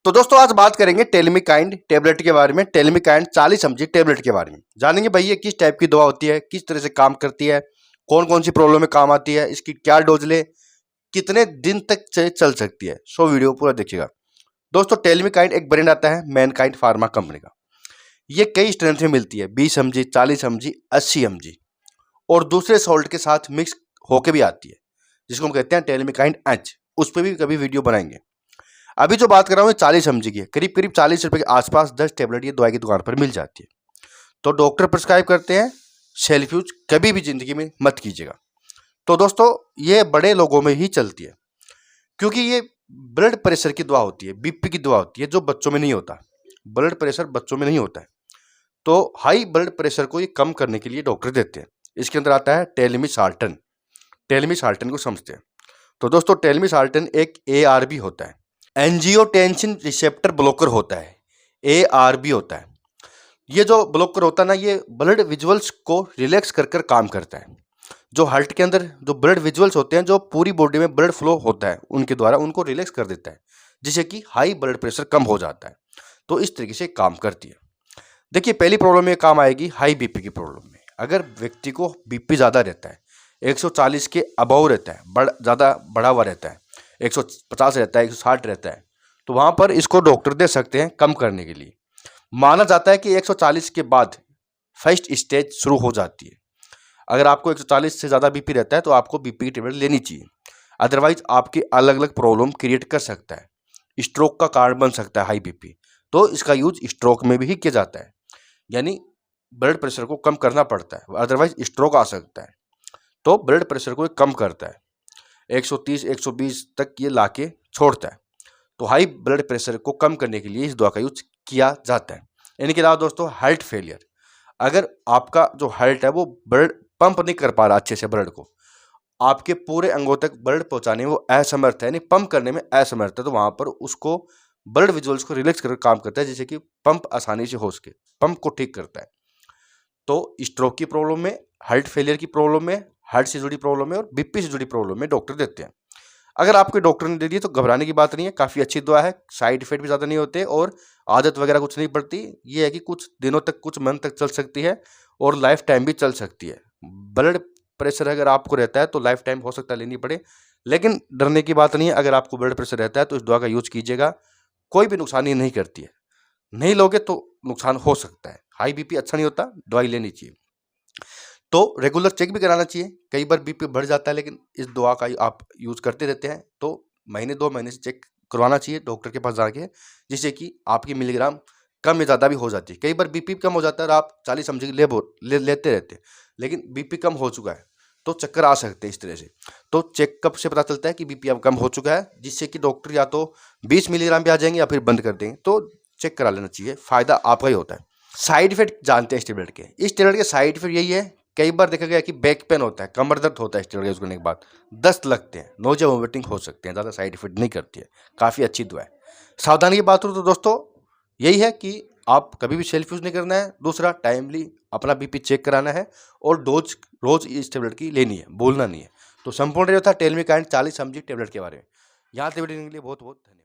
तो दोस्तों आज बात करेंगे टेलमिकाइंड टेबलेट के बारे में। टेलमिकाइंड 40 mg टेबलेट के बारे में जानेंगे भाई ये किस टाइप की दवा होती है, किस तरह से काम करती है, कौन कौन सी प्रॉब्लम में काम आती है, इसकी क्या डोज ले, कितने दिन तक चल सकती है। सो वीडियो पूरा देखिएगा। दोस्तों टेलमिकाइंड एक ब्रांड आता है मैनकाइंड फार्मा कंपनी का। ये कई स्ट्रेंथ में मिलती है, 20 mg, 40 mg, 80 mg और दूसरे सॉल्ट के साथ मिक्स होके भी आती है, जिसको हम कहते हैं टेलमिकाइंड एच। उस पर भी कभी वीडियो बनाएंगे। अभी जो बात कर रहा हूँ 40 mg की है, करीब करीब 40 रुपए के आसपास 10 टेबलेट ये दवाई की दुकान पर मिल जाती है। तो डॉक्टर प्रिस्क्राइब करते हैं, सेल्फ यूज कभी भी जिंदगी में मत कीजिएगा। तो दोस्तों ये बड़े लोगों में ही चलती है, क्योंकि ये ब्लड प्रेशर की दवा होती है, बीपी की दवा होती है, जो बच्चों में नहीं होता। ब्लड प्रेशर बच्चों में नहीं होता है, तो हाई ब्लड प्रेशर को ये कम करने के लिए डॉक्टर देते हैं। इसके अंदर आता है टेलमिसाल्टन। टेलमिसाल्टन को समझते हैं। तो दोस्तों टेलमिसाल्टन एक ARB होता है, एंजियोटेंसिन रिसेप्टर ब्लॉकर होता है, ARB होता है। ये जो ब्लॉकर होता है ना, ये ब्लड विजुअल्स को रिलैक्स कर कर काम करता है। जो हार्ट के अंदर जो ब्लड विजुअल्स होते हैं, जो पूरी बॉडी में ब्लड फ्लो होता है, उनके द्वारा उनको रिलैक्स कर देता है, जिससे कि हाई ब्लड प्रेशर कम हो जाता है। तो इस तरीके से काम करती है। देखिए पहली प्रॉब्लम में काम आएगी हाई बीपी की प्रॉब्लम में। अगर व्यक्ति को बीपी ज़्यादा रहता है, 140 के अबव रहता है, ज़्यादा बढ़ा हुआ रहता है, 150 रहता है, 160 रहता है, तो वहाँ पर इसको डॉक्टर दे सकते हैं कम करने के लिए। माना जाता है कि 140 के बाद फर्स्ट स्टेज शुरू हो जाती है। अगर आपको 140 से ज़्यादा बीपी रहता है तो आपको बीपी की टेबलेट लेनी चाहिए, अदरवाइज आपकी अलग अलग प्रॉब्लम क्रिएट कर सकता है, स्ट्रोक का कारण बन सकता है हाई बीपी। तो इसका यूज स्ट्रोक में भी किया जाता है, यानी ब्लड प्रेशर को कम करना पड़ता है, अदरवाइज स्ट्रोक आ सकता है। तो ब्लड प्रेशर को कम करता है, 130 120 तक ये लाके छोड़ता है। तो हाई ब्लड प्रेशर को कम करने के लिए इस दवा का यूज किया जाता है। इनके अलावा दोस्तों हार्ट फेलियर, अगर आपका जो हार्ट है वो ब्लड पंप नहीं कर पा रहा अच्छे से, ब्लड को आपके पूरे अंगों तक ब्लड पहुंचाने में वो असमर्थ है, यानी पंप करने में असमर्थ है, तो वहां पर उसको ब्लड विजुअल्स को रिलैक्स कर काम करता है, जिससे कि पंप आसानी से हो सके, पंप को ठीक करता है। तो स्ट्रोक की प्रॉब्लम में, हार्ट फेलियर की प्रॉब्लम में, हार्ट से जुड़ी प्रॉब्लम में और बीपी से जुड़ी प्रॉब्लम में डॉक्टर देते हैं। अगर आपके डॉक्टर ने दे दिए तो घबराने की बात नहीं है, काफ़ी अच्छी दवा है, साइड इफेक्ट भी ज़्यादा नहीं होते और आदत वगैरह कुछ नहीं पड़ती। ये है कि कुछ दिनों तक, कुछ मंथ तक चल सकती है और लाइफ टाइम भी चल सकती है। ब्लड प्रेशर अगर आपको रहता है तो लाइफ टाइम हो सकता है लेनी पड़े, लेकिन डरने की बात नहीं है। अगर आपको ब्लड प्रेशर रहता है तो इस दवा का यूज कीजिएगा, कोई भी नुकसान ये नहीं करती है। नहीं लोगे तो नुकसान हो सकता है। हाई बीपी अच्छा नहीं होता, दवाई लेनी चाहिए। तो रेगुलर चेक भी कराना चाहिए। कई बार बीपी बढ़ जाता है, लेकिन इस दवा का आप यूज़ करते रहते हैं तो महीने 2 महीने से चेक करवाना चाहिए डॉक्टर के पास जाके, जिससे कि आपकी मिलीग्राम कम या ज़्यादा भी हो जाती है। कई बार बीपी कम हो जाता है और आप 40 mg लेते रहते हैं, लेकिन बीपी कम हो चुका है तो चक्कर आ सकते हैं इस तरह से। तो चेक कब से पता चलता है कि बीपी अब कम हो चुका है, जिससे कि डॉक्टर या तो 20 मिलीग्राम पे आ जाएंगे या फिर बंद कर देंगे। तो चेक करा लेना चाहिए, फ़ायदा आपका ही होता है। साइड इफेक्ट जानते हैं इस टेबलेट के। इस टेबलेट के साइड इफेक्ट यही है, कई बार देखा गया कि बैक पेन होता है, कमर दर्द होता है इस टेबलेट यूज करने के बाद, दस्त लगते हैं, नोजिया वोमिटिंग हो सकते हैं, ज़्यादा साइड इफेक्ट नहीं करती है, काफ़ी अच्छी दवा है। सावधानी की बात हो तो दोस्तों यही है कि आप कभी भी सेल्फ यूज़ नहीं करना है। दूसरा, टाइमली अपना बीपी चेक कराना है और डोज रोज इस टेबलेट की लेनी है, भूलना नहीं है। तो संपूर्ण ये था टेलमिकाइंड 40 mg टेबलेट के बारे में। यहाँ टेबलेट के लिए बहुत बहुत धन्यवाद।